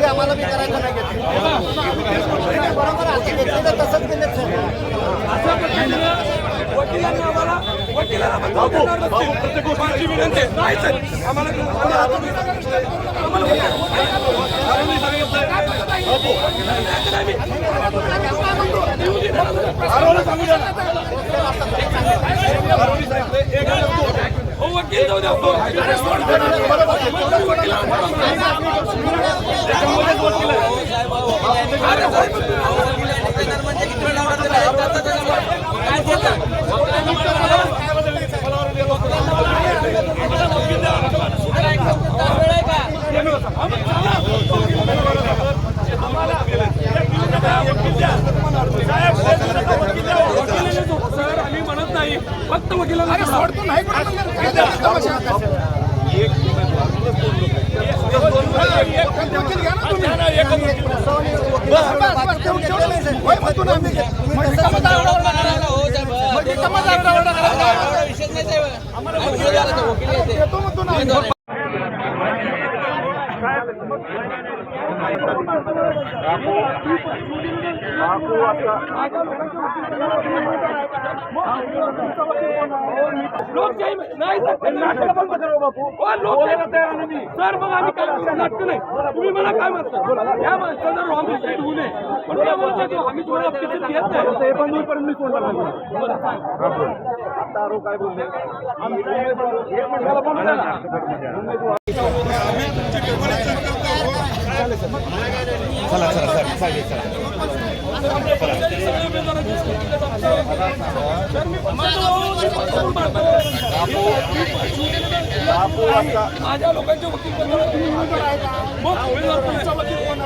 आम्हाला बी करायचं नाही बरोबर तसंच केलं वकिलांना प्रत्येक गोष्टीची विनंती नाही सर आम्हाला वकील जाऊ द्या आम्ही म्हणत नाही फक्त वकिलांना लोकशाही नाही सर मग आम्ही काय नाटक नाही तुम्ही मला काय म्हणता या माणसाचा रॉंग रिसेट होऊ नये म्हणून आम्ही तुम्हाला अपेक्षित घेत नाही मी कोणाला आता आरोप काय बोलले चला चला सर चालेल चला माझ्या लोकांच्या वकील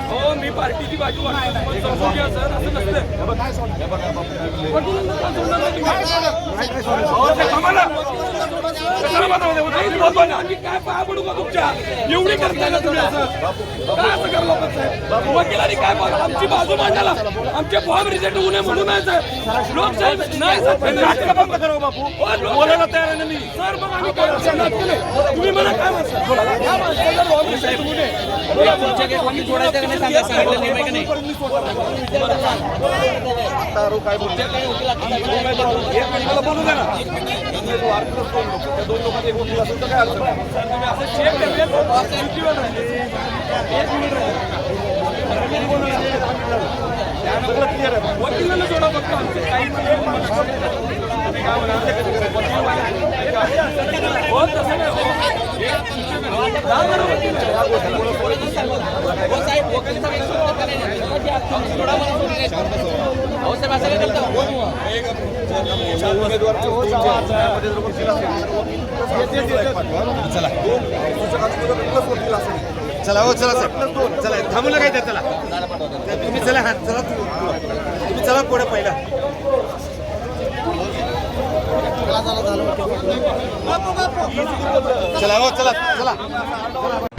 हो मी पार्टीची बाजू सर असं नसतं आम्ही काय पाया पडू का तुमच्या एवढी करताय ना तुम्ही असं काय असं करा लोकांचं वकिलांनी काय बोला आमची बाजू मांडायला आमचे फॉर्म रिजेक्ट होऊ नये म्हणून नाही सर लोकशाही नाही सर बंद करा बापू बोलायला तयार आहे ना मी सर मग आम्ही काय नाटक नाही तुम्ही मला काय म्हणता या माणसाला फॉर्म रिजेक्ट होऊ नये सोडायचं नाही सांगितलं नाही का नाही आता काय बोलतो बोलू द्या ना उमेदवार दोन लोकांचे एक वकील असेल तर काय अडचण नाही असं चेक वकिलांना जोडा फक्त आमचे काही चला हो चला सर चला थांबू नका इथे चला तुम्ही चला हा चला तुम्ही चला पुढे पहिला चला हो चला चला